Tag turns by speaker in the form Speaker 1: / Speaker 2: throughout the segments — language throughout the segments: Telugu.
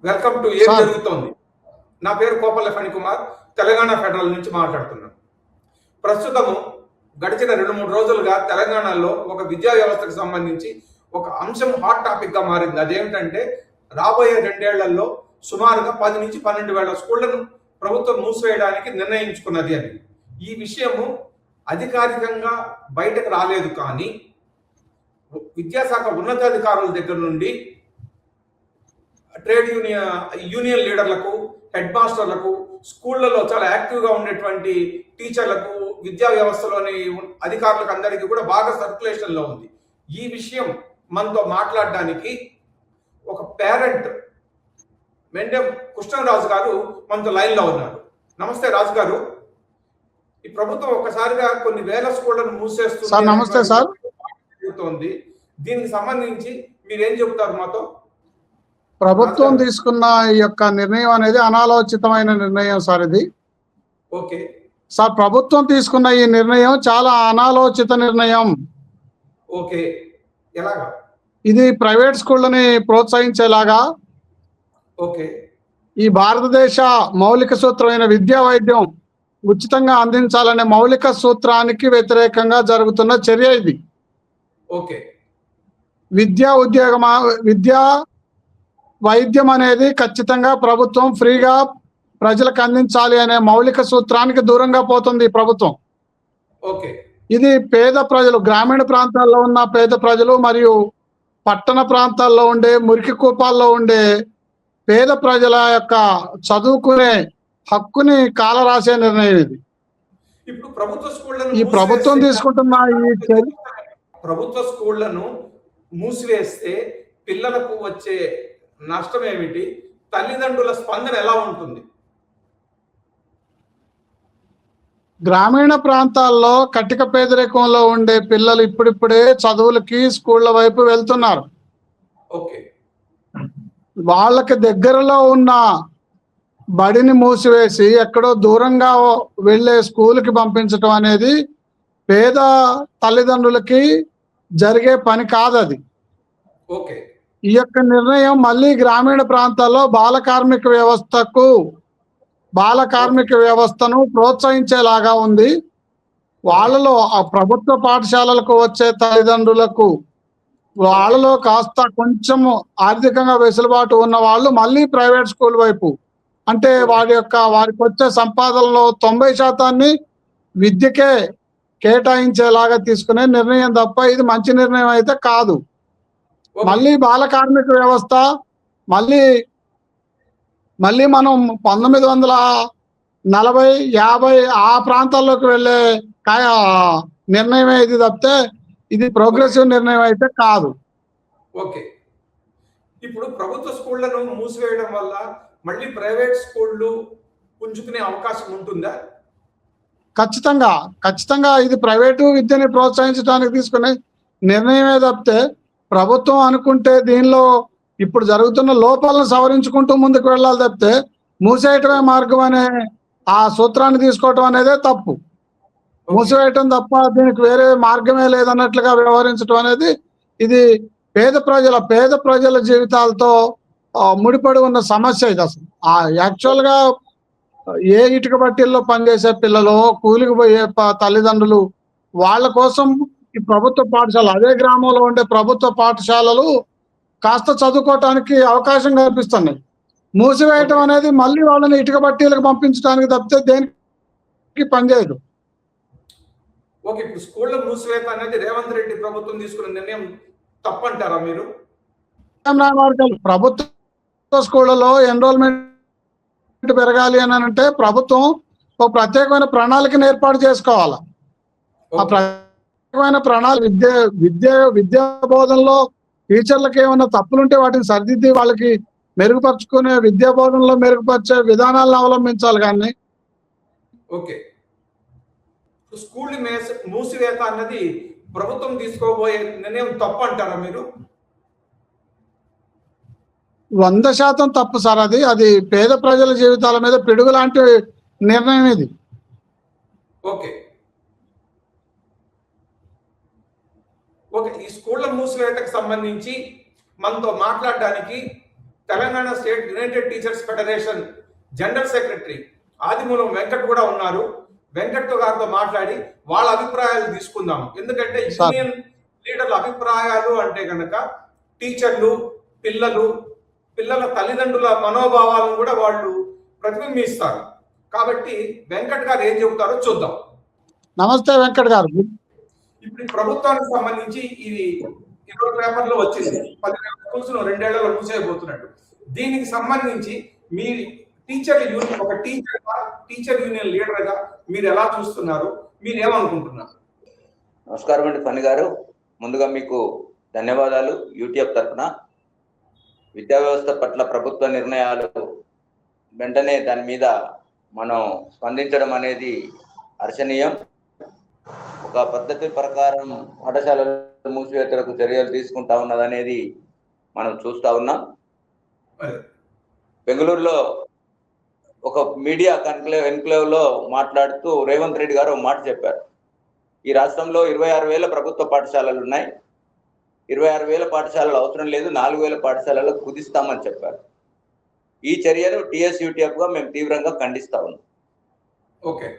Speaker 1: వెల్కమ్ టు ఏం జరుగుతోంది. నా పేరు కోపల్ల ఫణికుమార్, తెలంగాణ ఫెడరల్ నుంచి మాట్లాడుతున్నాను. ప్రస్తుతము గడిచిన 2-3 రోజులుగా తెలంగాణలో ఒక విద్యా వ్యవస్థకు సంబంధించి ఒక అంశం హాట్ టాపిక్ గా మారింది. అదేమిటంటే రాబోయే 2 ఏళ్లలో సుమారుగా 10 నుంచి 12 వేల స్కూళ్లను ప్రభుత్వం మూసివేయడానికి నిర్ణయించుకున్నది అని. ఈ విషయము అధికారికంగా బయటకు రాలేదు, కానీ విద్యాశాఖ ఉన్నతాధికారుల దగ్గర నుండి ట్రేడ్ యూనియన్ లీడర్లకు, హెడ్ మాస్టర్లకు, స్కూళ్లలో చాలా యాక్టివ్గా ఉండేటువంటి టీచర్లకు, విద్యా వ్యవస్థలోని అధికారులకు అందరికీ కూడా బాగా సర్క్యులేషన్లో ఉంది. ఈ విషయం మనతో మాట్లాడడానికి ఒక పేరెంట్ మెండెం కృష్ణరాజు గారు మనతో లైన్లో ఉన్నారు. నమస్తే రాజు గారు. ఈ ప్రభుత్వం ఒక్కసారిగా కొన్ని వేల స్కూళ్లను మూసేస్తుంది.
Speaker 2: నమస్తే సార్.
Speaker 1: దీనికి సంబంధించి మీరేం చెప్తారు మాతో?
Speaker 2: ప్రభుత్వం తీసుకున్న ఈ యొక్క నిర్ణయం అనేది అనాలోచితమైన నిర్ణయం సార్. ఇది
Speaker 1: ఓకే
Speaker 2: సార్, ప్రభుత్వం తీసుకున్న ఈ నిర్ణయం చాలా అనాలోచిత నిర్ణయం.
Speaker 1: ఓకే, ఎలాగా?
Speaker 2: ఇది ప్రైవేట్ స్కూళ్ళని ప్రోత్సహించేలాగా,
Speaker 1: ఓకే,
Speaker 2: ఈ భారతదేశ మౌలిక సూత్రమైన విద్యా వైద్యం ఉచితంగా అందించాలనే మౌలిక సూత్రానికి వ్యతిరేకంగా జరుగుతున్న చర్య ఇది.
Speaker 1: ఓకే,
Speaker 2: విద్యా వైద్యం అనేది ఖచ్చితంగా ప్రభుత్వం ఫ్రీగా ప్రజలకు అందించాలి అనే మౌలిక సూత్రానికి దూరంగా పోతుంది ఈ ప్రభుత్వం.
Speaker 1: ఓకే,
Speaker 2: ఇది పేద ప్రజలు, గ్రామీణ ప్రాంతాల్లో ఉన్న పేద ప్రజలు మరియు పట్టణ ప్రాంతాల్లో ఉండే మురికి కూపాల్లో ఉండే పేద ప్రజల యొక్క చదువుకునే హక్కుని కాలరాసే నిర్ణయం ఇది.
Speaker 1: ఇప్పుడు ప్రభుత్వ స్కూళ్లను
Speaker 2: ఈ ప్రభుత్వం తీసుకుంటున్న ఈ
Speaker 1: ప్రభుత్వ స్కూళ్లను మూసివేస్తే పిల్లలకు వచ్చే నష్టం ఏమిటి? తల్లిదండ్రుల స్పందన ఎలా ఉంటుంది?
Speaker 2: గ్రామీణ ప్రాంతాల్లో కటిక పేదరికంలో ఉండే పిల్లలు ఇప్పుడిప్పుడే చదువులకి స్కూళ్ళ వైపు వెళ్తున్నారు.
Speaker 1: ఓకే,
Speaker 2: వాళ్ళకి దగ్గరలో ఉన్న బడిని మూసివేసి ఎక్కడో దూరంగా వెళ్ళే స్కూల్కి పంపించడం అనేది పేద తల్లిదండ్రులకి జరిగే పని కాదు అది.
Speaker 1: ఓకే,
Speaker 2: ఈ యొక్క నిర్ణయం మళ్ళీ గ్రామీణ ప్రాంతాల్లో బాల కార్మిక వ్యవస్థను ప్రోత్సహించేలాగా ఉంది. వాళ్ళలో ఆ ప్రభుత్వ పాఠశాలలకు వచ్చే తల్లిదండ్రులకు వాళ్ళలో కాస్త కొంచెం ఆర్థికంగా వెసులుబాటు ఉన్న వాళ్ళు మళ్ళీ ప్రైవేట్ స్కూల్ వైపు, అంటే వారికి వచ్చే సంపాదనలో 90% విద్యకే కేటాయించేలాగా తీసుకునే నిర్ణయం తప్ప ఇది మంచి నిర్ణయం అయితే కాదు. మళ్ళీ బాల కార్మిక వ్యవస్థ మళ్ళీ మనం 1940, 50 ఆ ప్రాంతాల్లోకి వెళ్ళే నిర్ణయమే ఇది తప్పితే ఇది ప్రోగ్రెసివ్ నిర్ణయం అయితే కాదు.
Speaker 1: ఓకే, ఇప్పుడు ప్రభుత్వ స్కూళ్లను మూసివేయడం వల్ల మళ్ళీ ప్రైవేట్ స్కూళ్ళు పుంజుకునే అవకాశం ఉంటుందా?
Speaker 2: ఖచ్చితంగా ఇది ప్రైవేటు విద్యని ప్రోత్సహించడానికి తీసుకునే నిర్ణయమే తప్పితే ప్రభుత్వం అనుకుంటే దీనిలో ఇప్పుడు జరుగుతున్న లోపాలను సవరించుకుంటూ ముందుకు వెళ్ళాలి తప్పితే మూసేయటమే మార్గం అనే ఆ సూత్రాన్ని తీసుకోవటం అనేదే తప్పు. మూసివేయటం తప్ప దీనికి వేరే మార్గమే లేదన్నట్లుగా వ్యవహరించడం అనేది ఇది పేద ప్రజల జీవితాలతో ముడిపడి ఉన్న సమస్య ఇది. అసలు యాక్చువల్గా ఏ ఇటుక బట్టీల్లో పనిచేసే పిల్లలు, కూలికి పోయే తల్లిదండ్రులు, వాళ్ళ కోసం ఈ ప్రభుత్వ పాఠశాల, అదే గ్రామంలో ఉండే ప్రభుత్వ పాఠశాలలు కాస్త చదువుకోవటానికి అవకాశం కల్పిస్తున్నాయి. మూసివేయటం అనేది మళ్ళీ వాళ్ళని ఇటుక బట్టీలకు పంపించడానికి తప్పితే దేనికి పనిచేయదు.
Speaker 1: ఓకే, ఇప్పుడు స్కూళ్ళ మూసివేత అనేది రేవంత్ రెడ్డి ప్రభుత్వం తీసుకున్న నిర్ణయం తప్పంటారా మీరు?
Speaker 2: ప్రభుత్వ స్కూళ్ళలో ఎన్రోల్మెంట్ పెరగాలి అని అంటే ప్రభుత్వం ఒక ప్రత్యేకమైన ప్రణాళికను ఏర్పాటు చేసుకోవాలి. ఆ ప్రత్యేకమైన ప్రణాళిక విద్యా బోధనలో టీచర్లకు ఏమైనా తప్పులుంటే వాటిని సరిదిద్ది వాళ్ళకి మెరుగుపరుచుకునే విద్యా బోధనలో మెరుగుపరిచే విధానాలను అవలంబించాలి. కానీ
Speaker 1: ఓకే, స్కూల్ మూసివేత అన్నది ప్రభుత్వం తీసుకోబోయే నిర్ణయం తప్పు అంటారా మీరు?
Speaker 2: 100% తప్పు సార్. అది పేద ప్రజల జీవితాల మీద పిడుగు లాంటి నిర్ణయం ఇది.
Speaker 1: ఓకే, ఓకే, ఈ స్కూళ్ళ మూసివేతకు సంబంధించి మనతో మాట్లాడడానికి Telangana state united teachers federation general secretary Adimulam Venkat కూడా ఉన్నారు. వెంకట్ గారితో మాట్లాడి వాళ్ళ అభిప్రాయాలు తీసుకుందాం. ఎందుకంటే యూనియన్ లీడర్ల అభిప్రాయాలు అంటే కనుక టీచర్లు, పిల్లల తల్లిదండ్రుల మనోభావాలను కూడా వాళ్ళు ప్రతిబింబిస్తారు. కాబట్టి వెంకట్ గారు ఏం చెబుతారో చూద్దాం.
Speaker 2: నమస్తే వెంకట్ గారు.
Speaker 1: ఇప్పుడు ఈ ప్రభుత్వానికి సంబంధించి ఇది ఈరోజు పేపర్లో వచ్చింది, 10,000 స్కూల్స్ 2 ఏళ్లలో మూసేయబోతున్నట్టు. దీనికి సంబంధించి మీ ఒక టీచర్ యూనియన్ లీడర్ గా మీరు ఎలా చూస్తున్నారు, మీరు ఏమనుకుంటున్నారు?
Speaker 3: నమస్కారం అండి ఫణి గారు. ముందుగా మీకు ధన్యవాదాలు. యూట్యూబ్ తరఫున విద్యా వ్యవస్థ పట్ల ప్రభుత్వ నిర్ణయాలు వెంటనే దాని మీద మనం స్పందించడం అనేది హర్షణీయం. ఒక పద్ధతి ప్రకారం పాఠశాలల మూసివేతలకు చర్యలు తీసుకుంటా ఉన్నదనేది మనం చూస్తా ఉన్నాం. బెంగళూరులో ఒక మీడియా ఎన్క్లేవ్ లో మాట్లాడుతూ రేవంత్ రెడ్డి గారు ఒక మాట చెప్పారు. ఈ రాష్ట్రంలో 26,000 ప్రభుత్వ పాఠశాలలు ఉన్నాయి. 26,000 పాఠశాలలు అవసరం లేదు, 4,000 పాఠశాలలకు కుదిస్తామని చెప్పారు. ఈ చర్యను టీఎస్యూటీఎఫ్ గా మేము తీవ్రంగా ఖండిస్తా ఉన్నాం.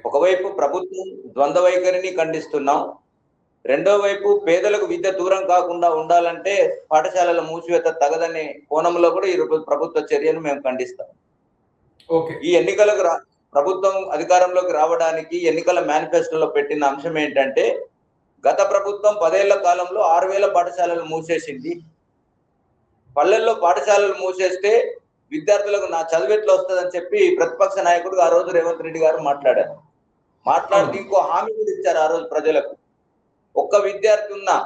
Speaker 3: ఒకవైపు ప్రభుత్వం ద్వంద్వ వైఖరిని ఖండిస్తున్నాం, రెండో వైపు పేదలకు విద్య దూరం కాకుండా ఉండాలంటే పాఠశాలల మూసివేత తగదనే కోణంలో కూడా ఈ ప్రభుత్వ చర్యను మేము ఖండిస్తాం. ఈ ఎన్నికలకు ప్రభుత్వం అధికారంలోకి రావడానికి ఎన్నికల మేనిఫెస్టోలో పెట్టిన అంశం ఏంటంటే, గత ప్రభుత్వం 10 ఏళ్ల కాలంలో 6,000 పాఠశాలలు మూసేసింది. పల్లెల్లో పాఠశాలలు మూసేస్తే విద్యార్థులకు నా చదువు ఎట్లా వస్తుందని చెప్పి ప్రతిపక్ష నాయకుడు ఆ రోజు రేవంత్ రెడ్డి గారు మాట్లాడారు. మాట్లాడితే ఇంకో హామీ కూడా ఇచ్చారు ఆ రోజు ప్రజలకు. ఒక్క విద్యార్థి ఉన్నా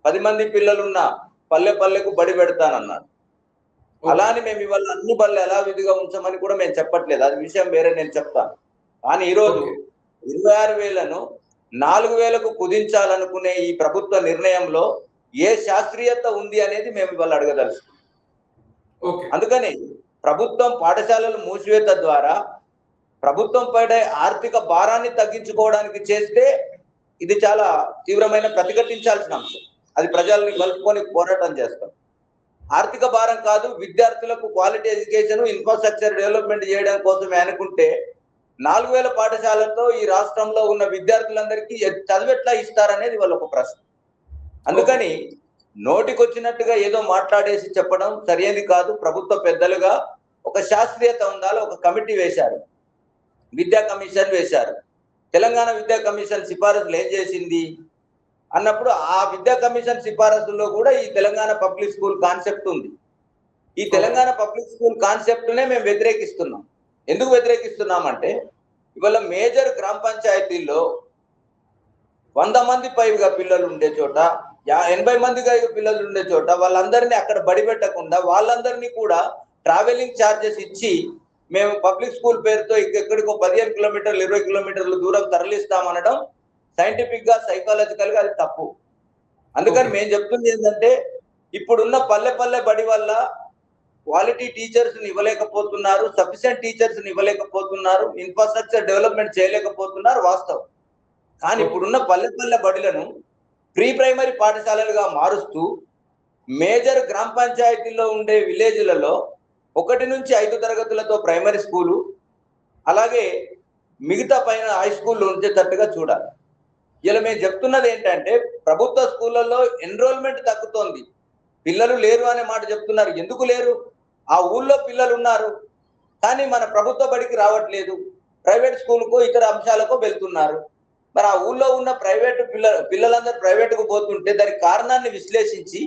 Speaker 3: 10 మంది పిల్లలున్నా పల్లెకు బడి పెడతానన్నారు. అలానే మేము ఇవాళ అన్ని బళ్ళు ఎలా విధిగా ఉంచమని కూడా మేము చెప్పట్లేదు, అది విషయం వేరే, నేను చెప్తాను. కానీ ఈరోజు 26,000ను 4,000కు కుదించాలనుకునే ఈ ప్రభుత్వ నిర్ణయంలో ఏ శాస్త్రీయత ఉంది అనేది మేము ఇవాళ అడగదలుచుకున్నాం. అందుకని ప్రభుత్వం పాఠశాలలు మూసివేత ద్వారా ప్రభుత్వం పైన ఆర్థిక భారాన్ని తగ్గించుకోవడానికి చేస్తే ఇది చాలా తీవ్రమైన ప్రతిఘటించాల్సిన అంశం. అది ప్రజల్ని కలుపుకొని పోరాటం చేస్తాం. ఆర్థిక భారం కాదు, విద్యార్థులకు క్వాలిటీ ఎడ్యుకేషన్, ఇన్ఫ్రాస్ట్రక్చర్ డెవలప్మెంట్ చేయడం కోసమే అనుకుంటే 4,000 పాఠశాలతో ఈ రాష్ట్రంలో ఉన్న విద్యార్థులందరికీ చదువు ఎట్లా ఇస్తారనేది వాళ్ళ ఒక ప్రశ్న. అందుకని నోటికొచ్చినట్టుగా ఏదో మాట్లాడేసి చెప్పడం సరైనది కాదు. ప్రభుత్వ పెద్దలుగా ఒక శాస్త్రీయత ఉండాలి. ఒక కమిటీ వేశారు, విద్యా కమిషన్ వేశారు. తెలంగాణ విద్యా కమిషన్ సిఫారసులు ఏం చేసింది అన్నప్పుడు ఆ విద్యా కమిషన్ సిఫారసుల్లో కూడా ఈ తెలంగాణ పబ్లిక్ స్కూల్ కాన్సెప్ట్ ఉంది. ఈ తెలంగాణ పబ్లిక్ స్కూల్ కాన్సెప్ట్నే మేము వ్యతిరేకిస్తున్నాం. ఎందుకు వ్యతిరేకిస్తున్నామంటే, ఇవాళ మేజర్ గ్రామ పంచాయతీల్లో 100 మంది పైగా పిల్లలు ఉండే చోట, 80 మందిగా పిల్లలు ఉండే చోట వాళ్ళందరినీ అక్కడ బడి పెట్టకుండా వాళ్ళందరినీ కూడా ట్రావెలింగ్ ఛార్జెస్ ఇచ్చి మేము పబ్లిక్ స్కూల్ పేరుతో ఎక్కడికో 15 కిలోమీటర్లు 20 కిలోమీటర్లు దూరం తరలిస్తామనడం సైంటిఫిక్ గా సైకాలజికల్ గా అది తప్పు. అందుకని మేము చెప్తుంది ఏంటంటే, ఇప్పుడున్న పల్లె బడి వల్ల క్వాలిటీ టీచర్స్ ని ఇవ్వలేకపోతున్నారు, సఫిషియెంట్ టీచర్స్ ని ఇవ్వలేకపోతున్నారు, ఇన్ఫ్రాస్ట్రక్చర్ డెవలప్మెంట్ చేయలేకపోతున్నారు వాస్తవం. కానీ ఇప్పుడున్న పల్లె బడులను ప్రీ ప్రైమరీ పాఠశాలలుగా మారుస్తూ మేజర్ గ్రామ పంచాయతీల్లో ఉండే విలేజ్లలో 1 నుంచి 5 తరగతులతో ప్రైమరీ స్కూలు, అలాగే మిగతా పైన హై స్కూల్లో ఉంచేటట్టుగా చూడాలి. ఇలా మేము చెప్తున్నది ఏంటంటే, ప్రభుత్వ స్కూళ్ళల్లో ఎన్రోల్మెంట్ తగ్గుతోంది, పిల్లలు లేరు అనే మాట చెప్తున్నారు. ఎందుకు లేరు? ఆ ఊళ్ళో పిల్లలు ఉన్నారు కానీ మన ప్రభుత్వ బడికి రావట్లేదు, ప్రైవేట్ స్కూల్కో ఇతర అంశాలకో వెళ్తున్నారు. మరి ఆ ఊళ్ళో ఉన్న పిల్లలందరూ ప్రైవేటుకు పోతుంటే దానికి కారణాన్ని విశ్లేషించి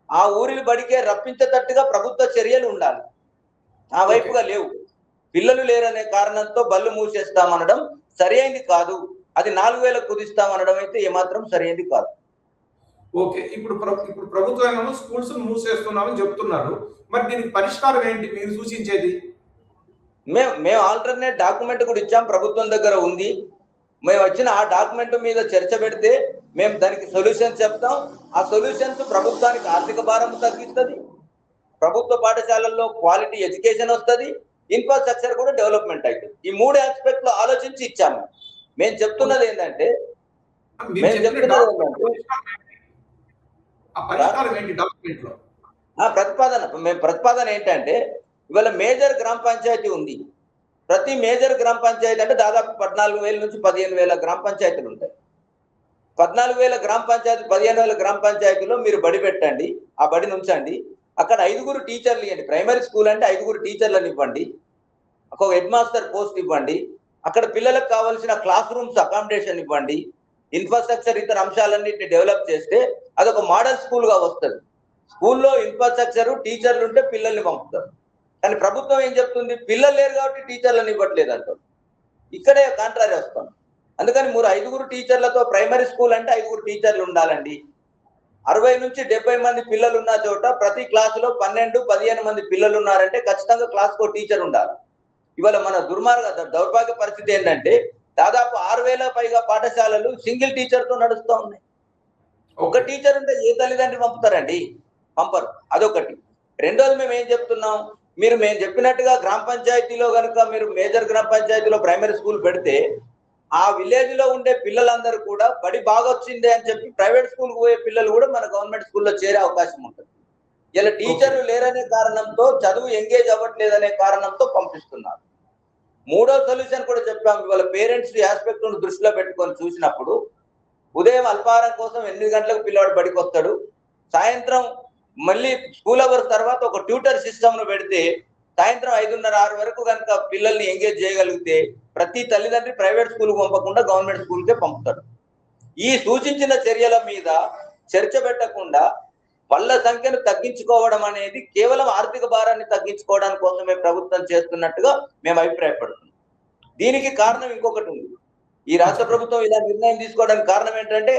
Speaker 3: ఆ ఊరి బడికే రప్పించేటట్టుగా ప్రభుత్వ చర్యలు ఉండాలి. ఆ వైపుగా లేవు. పిల్లలు లేరనే కారణంతో బళ్ళు మూసేస్తామనడం సరైనది కాదు. అది 4,000 కుదిస్తామనడం అయితే ఏమాత్రం సరైనది కాదు.
Speaker 1: ఓకే, ఇప్పుడు ప్రభుత్వం స్కూల్స్ మూసేస్తున్నామని చెప్తున్నారు. మరి దీనికి పరిష్కారం ఏంటి మీరు సూచించేది?
Speaker 3: మేము ఆల్టర్నేట్ డాక్యుమెంట్ కూడా ఇచ్చాం, ప్రభుత్వం దగ్గర ఉంది. మేము వచ్చిన ఆ డాక్యుమెంట్ మీద చర్చ పెడితే మేము దానికి సొల్యూషన్స్ చెప్తాం. ఆ సొల్యూషన్స్ ప్రభుత్వానికి ఆర్థిక భారం తగ్గిస్తుంది, ప్రభుత్వ పాఠశాలల్లో క్వాలిటీ ఎడ్యుకేషన్ వస్తుంది, ఇన్ఫ్రాస్ట్రక్చర్ కూడా డెవలప్మెంట్ అవుతుంది. ఈ 3 ఆస్పెక్ట్ లో ఆలోచించి ఇచ్చాము. మేము చెప్తున్నది ఏంటంటే, ప్రతిపాదన ఏంటంటే ఇవాళ మేజర్ గ్రామ పంచాయతీ ఉంది. ప్రతి మేజర్ గ్రామ పంచాయతీ అంటే దాదాపు 14,000 నుంచి 15,000 గ్రామ పంచాయతీలు ఉంటాయి. 14,000 గ్రామ పంచాయతీ 15,000 గ్రామ పంచాయతీలో మీరు బడి పెట్టండి, ఆ బడిని ఉంచండి. అక్కడ 5 టీచర్లు ఇవ్వండి. ప్రైమరీ స్కూల్ అంటే 5 టీచర్లను ఇవ్వండి, ఒక హెడ్ మాస్టర్ పోస్ట్ ఇవ్వండి. అక్కడ పిల్లలకు కావాల్సిన క్లాస్ రూమ్స్ అకామిడేషన్ ఇవ్వండి. ఇన్ఫ్రాస్ట్రక్చర్ ఇతర అంశాలన్నింటినీ డెవలప్ చేస్తే అదొక మోడల్ స్కూల్ గా వస్తుంది. స్కూల్లో ఇన్ఫ్రాస్ట్రక్చర్, టీచర్లు ఉంటే పిల్లల్ని పంపుతారు. కానీ ప్రభుత్వం ఏం చెప్తుంది, పిల్లలు లేరు కాబట్టి టీచర్లను ఇవ్వట్లేదు అంటారు. ఇక్కడే కాంట్రారీ వస్తాం. అందుకని మీరు 5 టీచర్లతో ప్రైమరీ స్కూల్ అంటే 5 టీచర్లు ఉండాలండి. 60 నుంచి 70 మంది పిల్లలు ఉన్న చోట ప్రతి క్లాసులో 12-15 మంది పిల్లలు ఉన్నారంటే ఖచ్చితంగా క్లాస్కో టీచర్ ఉండాలి. ఇవాళ మన దౌర్భాగ్య పరిస్థితి ఏంటంటే దాదాపు 6,000 పైగా పాఠశాలలు సింగిల్ టీచర్ తో నడుస్తూ ఉన్నాయి. ఒక టీచర్ ఉంటే ఏ తల్లిదండ్రులు పంపుతారండి? పంపరు. అదొకటి. రెండోది మేము ఏం చెప్తున్నాం, మేము చెప్పినట్టుగా గ్రామ పంచాయతీలో కనుక మీరు మేజర్ గ్రామ పంచాయతీలో ప్రైమరీ స్కూల్ పెడితే ఆ విలేజ్ లో ఉండే పిల్లలందరూ కూడా బడి బాగా వచ్చింది అని చెప్పి ప్రైవేట్ స్కూల్ పోయే పిల్లలు కూడా మన గవర్నమెంట్ స్కూల్లో చేరే అవకాశం ఉంటుంది. ఇలా టీచర్లు లేరనే కారణంతో, చదువు ఎంగేజ్ అవ్వట్లేదనే కారణంతో పంపిస్తున్నారు. మూడో సొల్యూషన్ కూడా చెప్పాము. ఇవాళ పేరెంట్స్ ఆస్పెక్ట్ దృష్టిలో పెట్టుకొని చూసినప్పుడు ఉదయం అల్పాహారం కోసం 8 గంటలకు పిల్లవాడు బడికి వస్తాడు. సాయంత్రం మళ్ళీ స్కూల్ అవర్స్ తర్వాత ఒక ట్యూటర్ సిస్టమ్ ను పెడితే సాయంత్రం 5:30-6 వరకు కనుక పిల్లల్ని ఎంగేజ్ చేయగలిగితే ప్రతి తల్లిదండ్రి ప్రైవేట్ స్కూల్ పంపకుండా గవర్నమెంట్ స్కూల్కే పంపుతాడు. ఈ సూచించిన చర్యల మీద చర్చ పెట్టకుండా పళ్ళ సంఖ్యను తగ్గించుకోవడం అనేది కేవలం ఆర్థిక భారాన్ని తగ్గించుకోవడానికి కోసమే ప్రభుత్వం చేస్తున్నట్టుగా మేము అభిప్రాయపడుతున్నాం. దీనికి కారణం ఇంకొకటి ఉంది. ఈ రాష్ట్ర ప్రభుత్వం ఇలా నిర్ణయం తీసుకోవడానికి కారణం ఏంటంటే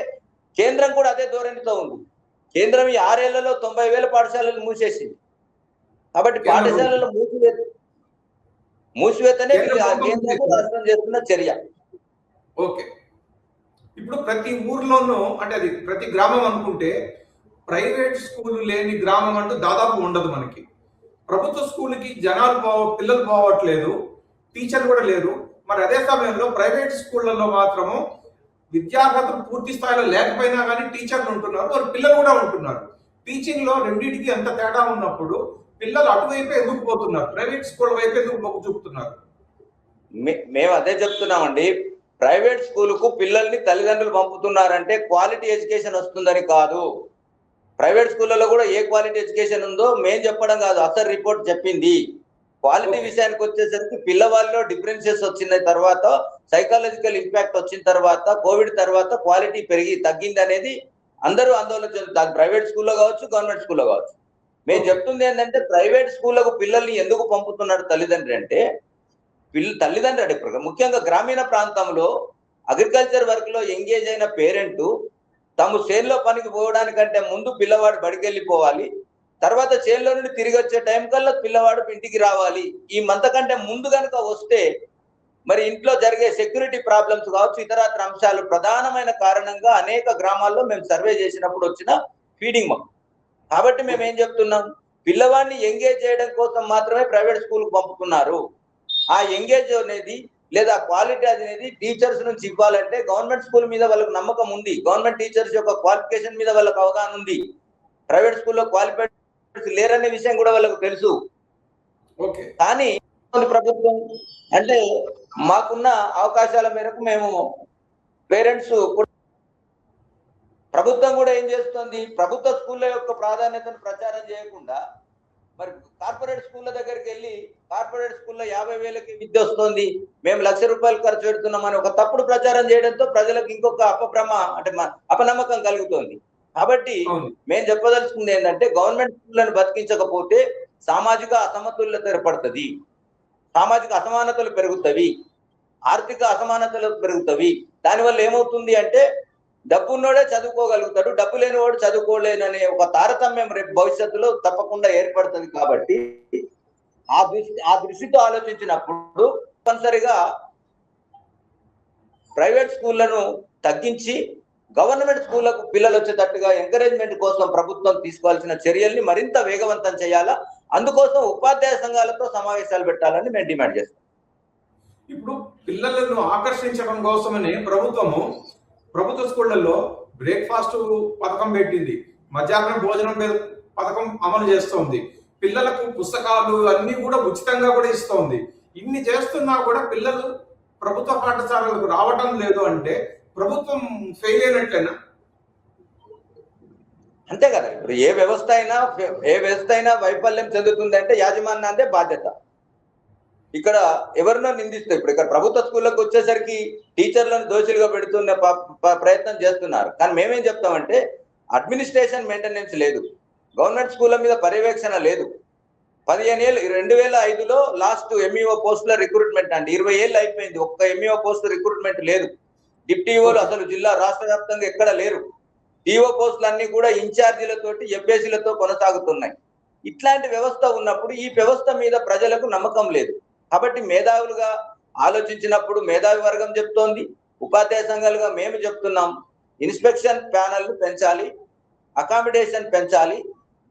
Speaker 3: కేంద్రం కూడా అదే ధోరణితో ఉంది. కేంద్రం ఈ 6 ఏళ్లలో 90,000 పాఠశాలలు మూసేసింది. కాబట్టి పాఠశాలలు మూసివేతనే కేంద్రం రాష్ట్రం చేస్తున్న చర్య.
Speaker 1: ఓకే, ఇప్పుడు ప్రతి ఊర్లోనూ అంటే అది ప్రతి గ్రామం అనుకుంటే ప్రైవేట్ స్కూల్ లేని గ్రామం అంటూ దాదాపు ఉండదు మనకి. ప్రభుత్వ స్కూల్కి పిల్లలు పోవట్లేదు, టీచర్లు కూడా లేరు. మరి అదే సమయంలో ప్రైవేట్ స్కూళ్ళల్లో మాత్రము విద్యార్హతలు పూర్తి స్థాయిలో లేకపోయినా కానీ టీచర్లు ఉంటున్నారు, వారు పిల్లలు కూడా ఉంటున్నారు. టీచింగ్ లో రెండింటికి ఎంత తేడా ఉన్నప్పుడు పిల్లలు అటువైపు ఎందుకు పోతున్నారు, ప్రైవేట్ స్కూల్ వైపు ఎందుకు మొగ్గు చూపుతున్నారు?
Speaker 3: మేము అదే చెప్తున్నామండి. ప్రైవేట్ స్కూల్ కు పిల్లల్ని తల్లిదండ్రులు పంపుతున్నారంటే క్వాలిటీ ఎడ్యుకేషన్ వస్తుందని కాదు. ప్రైవేట్ స్కూళ్ళలో కూడా ఏ క్వాలిటీ ఎడ్యుకేషన్ ఉందో మేము చెప్పడం కాదు, అసలు రిపోర్ట్ చెప్పింది. క్వాలిటీ విషయానికి వచ్చేసరికి పిల్లవాళ్ళలో డిఫరెన్సెస్ వచ్చిన తర్వాత, సైకాలజికల్ ఇంపాక్ట్ వచ్చిన తర్వాత, కోవిడ్ తర్వాత క్వాలిటీ తగ్గింది అనేది అందరూ ఆందోళన చెందుతారు. ప్రైవేట్ స్కూల్లో కావచ్చు, గవర్నమెంట్ స్కూల్లో కావచ్చు. మేము చెప్తుంది ఏంటంటే ప్రైవేట్ స్కూళ్ళకు పిల్లల్ని ఎందుకు పంపుతున్నాడు తల్లిదండ్రి అంటే, తల్లిదండ్రి అంటే ముఖ్యంగా గ్రామీణ ప్రాంతంలో అగ్రికల్చర్ వర్క్ లో ఎంగేజ్ అయిన పేరెంట్ తాము చేనులో పనికి పోవడానికంటే ముందు పిల్లవాడు బడికి వెళ్ళిపోవాలి, తర్వాత చేనులో నుండి తిరిగి వచ్చే టైం కల్లా పిల్లవాడు ఇంటికి రావాలి. ఈ మంత్ కంటే ముందు కనుక వస్తే మరి ఇంట్లో జరిగే సెక్యూరిటీ ప్రాబ్లమ్స్ కావచ్చు, ఇతరత్ర అంశాలు ప్రధానమైన కారణంగా అనేక గ్రామాల్లో మేము సర్వే చేసినప్పుడు వచ్చిన ఫీడింగ్ మాకు. కాబట్టి మేము ఏం చెప్తున్నాం, పిల్లవాడిని ఎంగేజ్ చేయడం కోసం మాత్రమే ప్రైవేట్ స్కూల్కి పంపుతున్నారు. ఆ ఎంగేజ్ అనేది లేదా క్వాలిటీ అనేది టీచర్స్ నుంచి ఇవ్వాలంటే గవర్నమెంట్ స్కూల్ మీద వాళ్ళకి నమ్మకం ఉంది, గవర్నమెంట్ టీచర్స్ యొక్క క్వాలిఫికేషన్ మీద వాళ్ళకి అవగాహన ఉంది. ప్రైవేట్ స్కూల్లో క్వాలిఫైడ్ లేరనే విషయం కూడా వాళ్ళకు తెలుసు. కానీ ప్రభుత్వం అంటే మాకున్న అవకాశాల మేరకు మేము పేరెంట్స్ ప్రభుత్వం కూడా ఏం చేస్తుంది, ప్రభుత్వ స్కూళ్ళ యొక్క ప్రాధాన్యతను ప్రచారం చేయకుండా మరి కార్పొరేట్ స్కూళ్ళ దగ్గరికి వెళ్ళి కార్పొరేట్ స్కూల్లో 50,000కి విద్య వస్తుంది, మేము ₹1,00,000 ఖర్చు పెడుతున్నామని ఒక తప్పుడు ప్రచారం చేయడంతో ప్రజలకు ఇంకొక అపనమ్మకం కలుగుతోంది. కాబట్టి మేము చెప్పదలుచుకుంది ఏంటంటే గవర్నమెంట్ స్కూళ్ళను బతికించకపోతే సామాజిక అసమతుల్యత ఏర్పడుతుంది, సామాజిక అసమానతలు పెరుగుతాయి, ఆర్థిక అసమానతలు పెరుగుతాయి. దానివల్ల ఏమవుతుంది అంటే డబ్బున్నోడే చదువుకోగలుగుతాడు, డబ్బు లేనివాడు చదువుకోలేననే ఒక తారతమ్యం రేపు భవిష్యత్తులో తప్పకుండా ఏర్పడుతుంది. కాబట్టి ఆ దృష్టితో ఆలోచించినప్పుడు తప్పనిసరిగా ప్రైవేట్ స్కూళ్లను తగ్గించి గవర్నమెంట్ స్కూళ్లకు పిల్లలు వచ్చేటట్టుగా ఎంకరేజ్మెంట్ కోసం ప్రభుత్వం తీసుకోవాల్సిన చర్యల్ని మరింత వేగవంతం చేయాలా, అందుకోసం ఉపాధ్యాయ సంఘాలతో సమావేశాలు పెట్టాలని మేము డిమాండ్ చేస్తాం.
Speaker 1: ఇప్పుడు పిల్లలను ఆకర్షించడం కోసమని ప్రభుత్వ స్కూళ్లలో బ్రేక్ఫాస్ట్ పథకం పెట్టింది, మధ్యాహ్నం భోజనం పథకం అమలు చేస్తోంది. పిల్లలకు పుస్తకాలు అన్ని కూడా ఉచితంగా కూడా ఇస్తోంది. ఇన్ని చేస్తున్నా కూడా పిల్లలు ప్రభుత్వ పాఠశాలలకు రావటం లేదు అంటే ప్రభుత్వం ఫెయిల్ అయినట్లేనా?
Speaker 3: అంతే కదా. ఇప్పుడు ఏ వ్యవస్థ అయినా వైఫల్యం చెందుతుంది అంటే యాజమాన్యాదే బాధ్యత. ఇక్కడ ఎవరినో నిందిస్తే, ఇప్పుడు ఇక్కడ ప్రభుత్వ స్కూళ్ళకు వచ్చేసరికి టీచర్లను దోషులుగా పెడుతున్న ప్రయత్నం చేస్తున్నారు. కానీ మేమేం చెప్తామంటే అడ్మినిస్ట్రేషన్ మెయింటెనెన్స్ లేదు, గవర్నమెంట్ స్కూళ్ళ మీద పర్యవేక్షణ లేదు. 15 ఏళ్ళు 2005లో లాస్ట్ ఎంఈఓ పోస్టుల రిక్రూట్మెంట్ అండి, 20 ఏళ్ళు అయిపోయింది, ఒక్క ఎంఈఓ పోస్టు రిక్రూట్మెంట్ లేదు. డిప్టీఓలు అసలు జిల్లా రాష్ట్ర వ్యాప్తంగా ఎక్కడ లేరు. టీఓ పోస్టులు అన్ని కూడా ఇన్ఛార్జీలతోటి ఎఫ్ఏసీలతో కొనసాగుతున్నాయి. ఇట్లాంటి వ్యవస్థ ఉన్నప్పుడు ఈ వ్యవస్థ మీద ప్రజలకు నమ్మకం లేదు. కాబట్టి మేధావులుగా ఆలోచించినప్పుడు మేధావి వర్గం చెప్తోంది, ఉపాధ్యాయ సంఘాలుగా మేము చెప్తున్నాం, ఇన్స్పెక్షన్ ప్యానల్ పెంచాలి, అకామిడేషన్ పెంచాలి,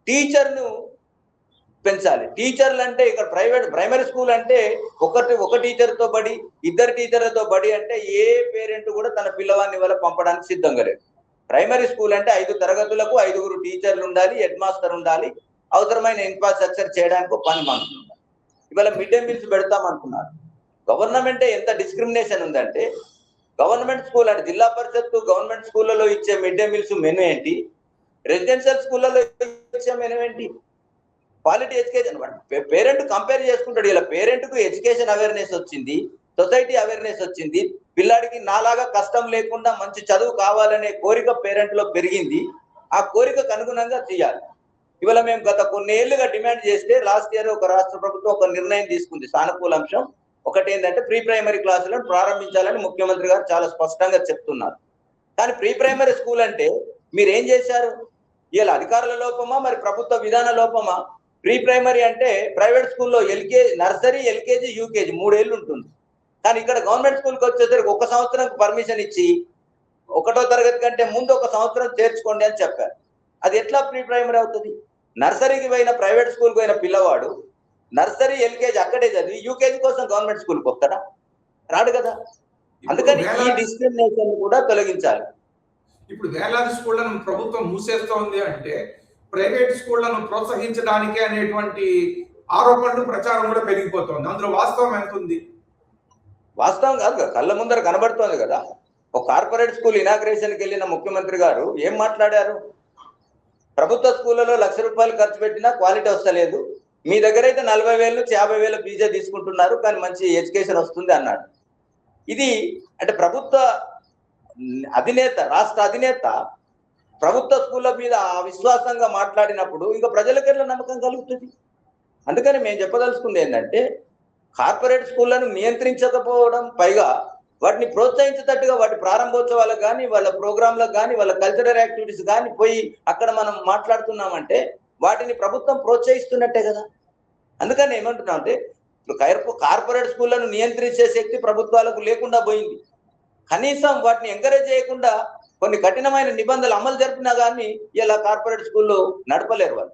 Speaker 3: టీచర్ను పెంచాలి. టీచర్లు అంటే ఇక్కడ ప్రైమరీ స్కూల్ అంటే ఒక టీచర్తో బడి, 2 టీచర్లతో బడి అంటే ఏ పేరెంట్ కూడా తన పిల్లవాడిని వల్ల పంపడానికి సిద్ధంగా లేదు. ప్రైమరీ స్కూల్ అంటే 5 తరగతులకు 5 టీచర్లు ఉండాలి, హెడ్ మాస్టర్ ఉండాలి, అవసరమైన ఇన్ఫ్రాస్ట్రక్చర్ చేయడానికి పని మనుషులు ఉండాలి. ఇవాళ మిడ్ డే మీల్స్ పెడతామంటున్నారు. గవర్నమెంటే ఎంత డిస్క్రిమినేషన్ ఉందంటే, గవర్నమెంట్ స్కూల్ అంటే జిల్లా పరిషత్ గవర్నమెంట్ స్కూళ్ళలో ఇచ్చే మిడ్ డే మీల్స్ మెనూ ఏంటి, రెసిడెన్షియల్ స్కూళ్ళలో ఇచ్చే మెనూ ఏంటి, క్వాలిటీ ఎడ్యుకేషన్. పేరెంట్ కంపేర్ చేసుకుంటాడు. ఇలా పేరెంట్ కు ఎడ్యుకేషన్ అవేర్నెస్ వచ్చింది, సొసైటీ అవేర్నెస్ వచ్చింది, పిల్లాడికి నాలాగా కష్టం లేకుండా మంచి చదువు కావాలనే కోరిక పేరెంట్ లో పెరిగింది. ఆ కోరికకు అనుగుణంగా చేయాలి. ఇవాళ మేము గత కొన్ని ఏళ్లుగా డిమాండ్ చేస్తే లాస్ట్ ఇయర్ ఒక రాష్ట్ర ప్రభుత్వం ఒక నిర్ణయం తీసుకుంది, సానుకూల అంశం. ఒకటి ఏంటంటే ప్రీ ప్రైమరీ క్లాసులను ప్రారంభించాలని ముఖ్యమంత్రి గారు చాలా స్పష్టంగా చెప్తున్నారు. కానీ ప్రీ ప్రైమరీ స్కూల్ అంటే మీరు ఏం చేశారు? ఇలా అధికారుల లోపమా మరి ప్రభుత్వ విధాన లోపమా? ప్రీ ప్రైమరీ అంటే ప్రైవేట్ స్కూల్లో నర్సరీ, ఎల్కేజీ, యూకేజీ 3 ఏళ్ళు ఉంటుంది. కానీ ఇక్కడ గవర్నమెంట్ స్కూల్కి వచ్చేసరికి 1 సంవత్సరం పర్మిషన్ ఇచ్చి 1వ తరగతి కంటే ముందు 1 సంవత్సరం చేర్చుకోండి అని చెప్పారు. అది ఎట్లా ప్రీ ప్రైమరీ అవుతుంది? నర్సరీకి పోయిన ప్రైవేట్ స్కూల్కి పోయిన పిల్లవాడు నర్సరీ, ఎల్కేజీ అక్కడే చదివి యూకేజీ కోసం గవర్నమెంట్ స్కూల్కి వస్తాడా? రాడు కదా. అందుకని ఈ డిస్క్రిమినేషన్ కూడా తొలగించాలి.
Speaker 1: ఇప్పుడు వేలాది స్కూళ్లను ప్రభుత్వం మూసేస్తోంది అంటే ప్రైవేట్ స్కూళ్లను ప్రోత్సహించడానికి అనేటువంటి ఆరోపణలు, ప్రచారం కూడా పెరిగిపోతుంది. అందులో వాస్తవం ఎంత ఉంది?
Speaker 3: వాస్తవం కాదు కదా, కళ్ళ ముందర కనబడుతోంది కదా. ఒక కార్పొరేట్ స్కూల్ ఇనాగ్రేషన్కి వెళ్ళిన ముఖ్యమంత్రి గారు ఏం మాట్లాడారు? ప్రభుత్వ స్కూళ్ళలో ₹1,00,000 ఖర్చు పెట్టినా క్వాలిటీ వస్తలేదు, మీ దగ్గర అయితే 40,000 నుంచి 50,000 ఫీజే తీసుకుంటున్నారు, కానీ మంచి ఎడ్యుకేషన్ వస్తుంది అన్నాడు. ఇది అంటే ప్రభుత్వ అధినేత, రాష్ట్ర అధినేత ప్రభుత్వ స్కూళ్ళ మీద విశ్వాసంగా మాట్లాడినప్పుడు ఇంకా ప్రజలకు ఎట్లా నమ్మకం కలుగుతుంది? అందుకని మేము చెప్పదలుచుకుంది ఏంటంటే, కార్పొరేట్ స్కూళ్లను నియంత్రించకపోవడం, పైగా వాటిని ప్రోత్సహించేటట్టుగా వాటి ప్రారంభోత్సవాలకు కానీ, వాళ్ళ ప్రోగ్రాంలకు కానీ, వాళ్ళ కల్చరల్ యాక్టివిటీస్ కానీ పోయి అక్కడ మనం మాట్లాడుతున్నామంటే వాటిని ప్రభుత్వం ప్రోత్సహిస్తున్నట్టే కదా. అందుకని ఏమంటున్నాం అంటే, కార్పొరేట్ స్కూళ్లను నియంత్రించే శక్తి ప్రభుత్వాలకు లేకుండా పోయింది. కనీసం వాటిని ఎంకరేజ్ చేయకుండా కొన్ని కఠినమైన నిబంధనలు అమలు జరిపినా కానీ ఇలా కార్పొరేట్ స్కూళ్ళు నడపలేరు వాళ్ళు.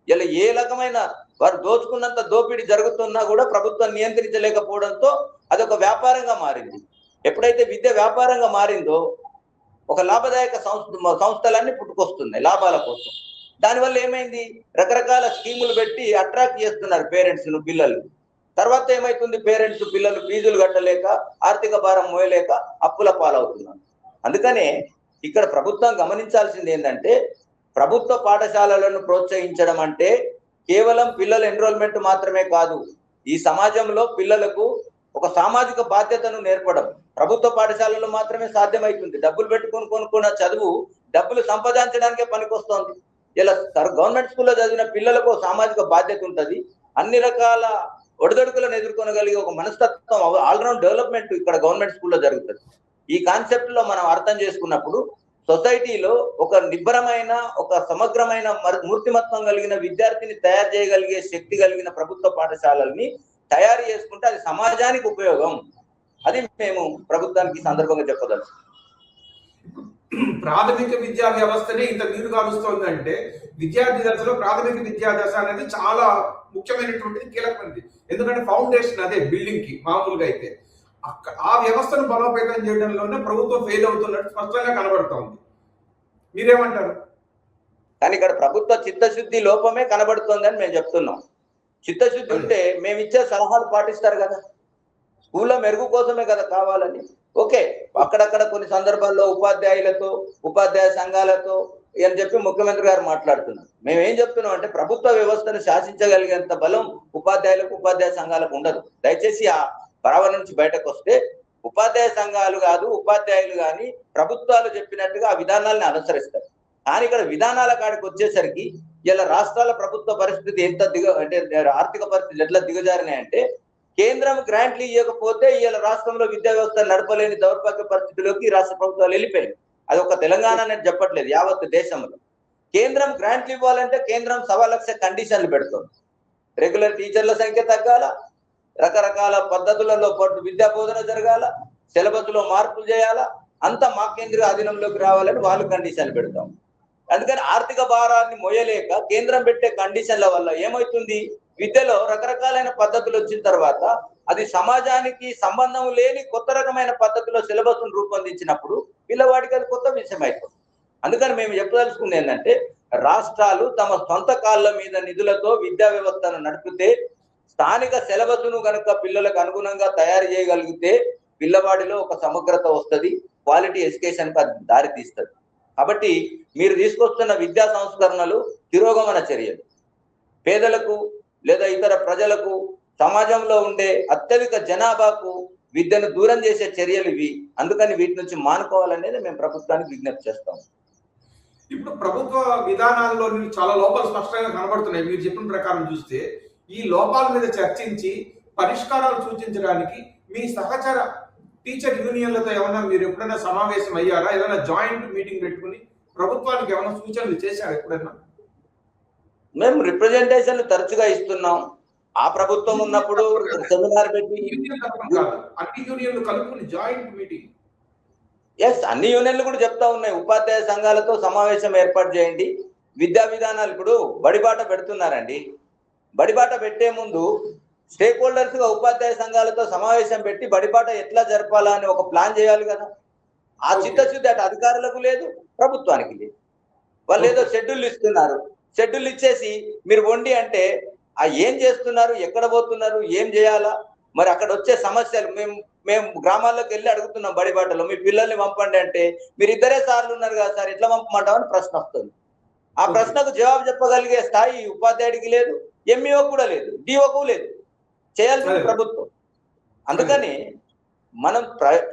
Speaker 3: ఇలా ఏ రకమైన వారు దోచుకున్నంత దోపిడీ జరుగుతున్నా కూడా ప్రభుత్వం నియంత్రించలేకపోవడంతో అదొక వ్యాపారంగా మారింది. ఎప్పుడైతే విద్య వ్యాపారంగా మారిందో ఒక లాభదాయక సంస్థలన్నీ పుట్టుకొస్తున్నాయి లాభాల కోసం. దానివల్ల ఏమైంది? రకరకాల స్కీములు పెట్టి అట్రాక్ట్ చేస్తున్నారు పేరెంట్స్ ను, పిల్లలు. తర్వాత ఏమైతుంది? పేరెంట్స్ పిల్లలు ఫీజులు కట్టలేక, ఆర్థిక భారం మోయలేక అప్పుల పాలవుతున్నారు. అందుకనే ఇక్కడ ప్రభుత్వం గమనించాల్సింది ఏంటంటే, ప్రభుత్వ పాఠశాలలను ప్రోత్సహించడం అంటే కేవలం పిల్లల ఎన్రోల్మెంట్ మాత్రమే కాదు, ఈ సమాజంలో పిల్లలకు ఒక సామాజిక బాధ్యతను నేర్పడం ప్రభుత్వ పాఠశాలలో మాత్రమే సాధ్యమవుతుంది. డబ్బులు పెట్టుకొని కొనుక్కున్న చదువు డబ్బులు సంపాదించడానికే పనికొస్తోంది. ఇలా గవర్నమెంట్ స్కూల్లో చదివిన పిల్లలకు సామాజిక బాధ్యత ఉంటుంది, అన్ని రకాల ఒడిదొడుకులను ఎదుర్కొనగలిగే ఒక మనస్తత్వం, ఆల్రౌండ్ డెవలప్మెంట్ ఇక్కడ గవర్నమెంట్ స్కూల్లో జరుగుతుంది. ఈ కాన్సెప్ట్ లో మనం అర్థం చేసుకున్నప్పుడు సొసైటీలో ఒక నిబ్బరమైన, ఒక సమగ్రమైన, మూర్తిమత్వం కలిగిన విద్యార్థిని తయారు చేయగలిగే శక్తి కలిగిన ప్రభుత్వ పాఠశాలల్ని తయారు చేసుకుంటే అది సమాజానికి ఉపయోగం. అది మేము ప్రభుత్వానికి సందర్భంగా చెప్పదలుచు.
Speaker 1: ప్రాథమిక విద్యా వ్యవస్థనే ఇంత నీరు కాలుస్తోంది అంటే విద్యార్థి దశలో ప్రాథమిక విద్యా దశ అనేది చాలా ముఖ్యమైనటువంటిది, కీలకమైనది. ఎందుకంటే ఫౌండేషన్ అదే బిల్డింగ్ కి మామూలుగా అయితే ఆ వ్యవస్థను బలోపేతం చేయడంలోనే ప్రభుత్వం ఫెయిల్ అవుతున్నట్టు స్పష్టంగా కనబడుతోంది. మీరేమంటారు?
Speaker 3: కానీ ఇక్కడ ప్రభుత్వ చిత్తశుద్ధి లోపమే కనబడుతోందని మేము చెప్తున్నాం. చిత్తశుద్ధి ఉంటే మేము ఇచ్చే సలహాలు పాటిస్తారు కదా, స్కూల్లో మెరుగు కోసమే కదా కావాలని. ఓకే, అక్కడక్కడ కొన్ని సందర్భాల్లో ఉపాధ్యాయులతో ఉపాధ్యాయ సంఘాలతో అని చెప్పి ముఖ్యమంత్రి గారు మాట్లాడుతున్నారు. మేము ఏం చెప్తున్నాం అంటే ప్రభుత్వ వ్యవస్థను శాసించగలిగేంత బలం ఉపాధ్యాయులకు ఉపాధ్యాయ సంఘాలకు ఉండదు. దయచేసి ఆ భావన నుంచి బయటకు వస్తే ఉపాధ్యాయ సంఘాలు కాదు, ఉపాధ్యాయులు కానీ ప్రభుత్వాలు చెప్పినట్టుగా ఆ విధానాలను అనుసరిస్తారు. కానీ ఇక్కడ విధానాల కాడికి వచ్చేసరికి ఇలా రాష్ట్రాల ప్రభుత్వ పరిస్థితి ఎంత అంటే ఆర్థిక పరిస్థితులు ఎట్లా దిగజారినాయంటే, కేంద్రం గ్రాంట్లు ఇవ్వకపోతే ఇలా రాష్ట్రంలో విద్యా వ్యవస్థ నడపలేని దౌర్భాగ్య పరిస్థితిలోకి రాష్ట్ర ప్రభుత్వాలు వెళ్ళిపోయాయి. అది ఒక తెలంగాణ అనేది చెప్పట్లేదు, యావత్ దేశంలో. కేంద్రం గ్రాంట్లు ఇవ్వాలంటే కేంద్రం 1,00,000 కండిషన్లు పెడుతుంది. రెగ్యులర్ టీచర్ల సంఖ్య తగ్గాల, రకరకాల పద్ధతులలో విద్యా బోధన జరగాల, సిలబస్ లో మార్పులు చేయాలా, అంతా మా కేంద్ర అధీనంలోకి రావాలని వాళ్ళు కండిషన్లు పెడతాం. అందుకని ఆర్థిక భారాన్ని మోయలేక కేంద్రం పెట్టే కండిషన్ల వల్ల ఏమవుతుంది, విద్యలో రకరకాలైన పద్ధతులు వచ్చిన తర్వాత అది సమాజానికి సంబంధం లేని కొత్త రకమైన పద్ధతిలో సిలబస్ రూపొందించినప్పుడు పిల్లవాడికి అది కొత్త విషయం అవుతుంది. అందుకని మేము చెప్పదలుచుకుంది ఏంటంటే, రాష్ట్రాలు తమ సొంత కాళ్ళ మీద నిధులతో విద్యా వ్యవస్థను నడిపితే, స్థానిక సిలబస్ను కనుక పిల్లలకు అనుగుణంగా తయారు చేయగలిగితే పిల్లవాడిలో ఒక సమగ్రత వస్తుంది, క్వాలిటీ ఎడ్యుకేషన్ కి దారి తీస్తుంది. కాబట్టి మీరు తీసుకొస్తున్న విద్యా సంస్కరణలు తిరోగమన చర్యలు, పేదలకు లేదా ఇతర ప్రజలకు, సమాజంలో ఉండే అత్యధిక జనాభాకు విద్యను దూరం చేసే చర్యలు ఇవి. అందుకని వీటి నుంచి మానుకోవాలనేది మేము ప్రభుత్వానికి విజ్ఞప్తి చేస్తాం.
Speaker 1: ఇప్పుడు ప్రభుత్వ విధానాల్లో చాలా లోపాలు స్పష్టంగా కనబడుతున్నాయి. మీరు చెప్పిన ప్రకారం చూస్తే ఈ లోపాల మీద చర్చించి పరిష్కారాలు సూచించడానికి మీ సహచర టీచర్ యూనియన్లతో ఏమైనా మీరు ఎప్పుడైనా సమావేశం అయ్యారా? ఏదైనా జాయింట్ మీటింగ్ పెట్టుకుని ప్రభుత్వానికి ఏమైనా సూచనలు చేశారా ఎప్పుడైనా?
Speaker 3: మేము రిప్రజెంటేషన్లు తరచుగా ఇస్తున్నాం. ఆ ప్రభుత్వం ఉన్నప్పుడు సెమినార్ పెట్టి
Speaker 1: అన్ని యూనియన్లు కలుపుకుని జాయింట్ మీటింగ్.
Speaker 3: ఎస్, అన్ని యూనియన్లు కూడా చెప్తా ఉన్నాయి, ఉపాధ్యాయ సంఘాలతో సమావేశం ఏర్పాటు చేయండి. విద్యా విధానాలు ఇప్పుడు బడిబాట పెడుతున్నారండి. బడిబాట పెట్టే ముందు స్టేక్ హోల్డర్స్ గా ఉపాధ్యాయ సంఘాలతో సమావేశం పెట్టి బడిబాట ఎట్లా జరపాలా అని ఒక ప్లాన్ చేయాలి కదా. ఆ చిత్తశుద్ధి అటు అధికారులకు లేదు, ప్రభుత్వానికి లేదు. వాళ్ళు ఏదో షెడ్యూల్ ఇస్తున్నారు, షెడ్యూల్ ఇచ్చేసి మీరు వండి అంటే ఆ ఏం చేస్తున్నారు, ఎక్కడ పోతున్నారు, ఏం చేయాలా, మరి అక్కడ వచ్చే సమస్యలు మేము గ్రామాల్లోకి వెళ్ళి అడుగుతున్నాం బడిబాటలో, మీ పిల్లల్ని పంపండి అంటే మీరు ఇద్దరే సార్లు ఉన్నారు కదా సార్, ఎట్లా పంపమంటామని ప్రశ్న వస్తుంది. ఆ ప్రశ్నకు జవాబు చెప్పగలిగే స్థాయి ఉపాధ్యాయుడికి లేదు, ఎంఈఓ కూడా లేదు, డిఓకు లేదు. చేయాల్సిన ప్రభుత్వం. అందుకని మనం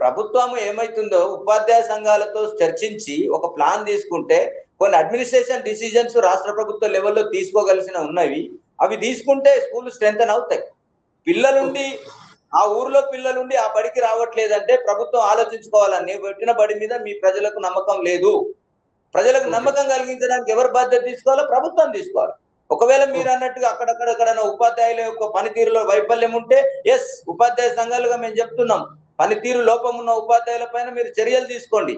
Speaker 3: ప్రభుత్వం ఏమైతుందో ఉపాధ్యాయ సంఘాలతో చర్చించి ఒక ప్లాన్ తీసుకుంటే, కొన్ని అడ్మినిస్ట్రేషన్ డిసిజన్స్ రాష్ట్ర ప్రభుత్వ లెవెల్లో తీసుకోగలిసిన ఉన్నవి, అవి తీసుకుంటే స్కూల్ స్ట్రెంథన్ అవుతాయి. పిల్లలుండి ఆ ఊర్లో పిల్లలుండి ఆ బడికి రావట్లేదంటే ప్రభుత్వం ఆలోచించుకోవాలని, పెట్టిన బడి మీద మీ ప్రజలకు నమ్మకం లేదు. ప్రజలకు నమ్మకం కలిగించడానికి ఎవరు బాధ్యత తీసుకోవాలో ప్రభుత్వం తీసుకోవాలి. ఒకవేళ మీరు అన్నట్టుగా అక్కడక్కడ ఉపాధ్యాయుల యొక్క పనితీరులో వైఫల్యం ఉంటే, ఎస్, ఉపాధ్యాయ సంఘాలుగా మేము చెప్తున్నాం, పనితీరు లోపం ఉన్న ఉపాధ్యాయుల పైన మీరు చర్యలు తీసుకోండి.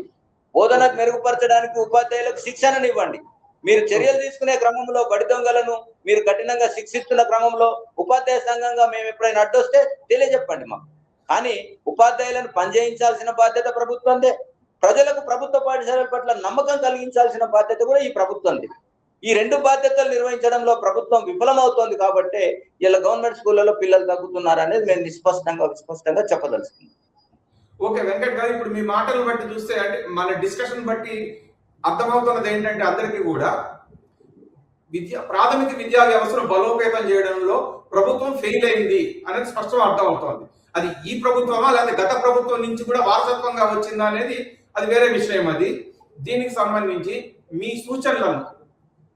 Speaker 3: బోధనకు మెరుగుపరచడానికి ఉపాధ్యాయులకు శిక్షణను ఇవ్వండి. మీరు చర్యలు తీసుకునే క్రమంలో బడి దొంగలను మీరు కఠినంగా శిక్షిస్తున్న క్రమంలో ఉపాధ్యాయ సంఘంగా మేము ఎప్పుడైనా అడ్డొస్తే తెలియజెప్పండి మాకు. కానీ ఉపాధ్యాయులను పనిచేయించాల్సిన బాధ్యత ప్రభుత్వందే, ప్రజలకు ప్రభుత్వ పాఠశాలల పట్ల నమ్మకం కలిగించాల్సిన బాధ్యత కూడా ఈ ప్రభుత్వంది. ఈ రెండు బాధ్యతలు నిర్వహించడంలో ప్రభుత్వం విఫలమవుతోంది. కాబట్టి ఇలా గవర్నమెంట్ స్కూళ్లలో పిల్లలు తగ్గుతున్నారు అనేది మేము విస్పష్టంగా చెప్పదలుచుకున్నాం.
Speaker 1: ఓకే వెంకట్ గారు, ఇప్పుడు మీ మాటలు బట్టి చూస్తే, అంటే మన డిస్కషన్ బట్టి అర్థమవుతున్నది ఏంటంటే, అందరికీ కూడా ప్రాథమిక విద్యా వ్యవస్థను బలోపేతం చేయడంలో ప్రభుత్వం ఫెయిల్ అయింది అనేది స్పష్టంగా అర్థమవుతోంది. అది ఈ ప్రభుత్వమా లేదా గత ప్రభుత్వం నుంచి కూడా వారసత్వంగా వచ్చిందా అనేది అది వేరే విషయం. అది దీనికి సంబంధించి మీ సూచనలను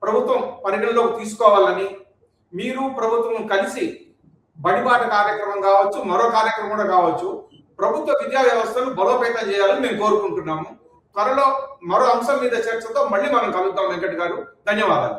Speaker 1: ప్రభుత్వం పరిగణలోకి తీసుకోవాలని, మీరు ప్రభుత్వం కలిసి బడిబాట కార్యక్రమం కావచ్చు, మరో కార్యక్రమం కూడా కావచ్చు, ప్రభుత్వ విద్యా వ్యవస్థను బలోపేతం చేయాలని మేము కోరుకుంటున్నాము. త్వరలో మరో అంశం మీద చర్చతో మళ్ళీ మనం కలుద్దాం. వెంకట్ గారు, ధన్యవాదాలు.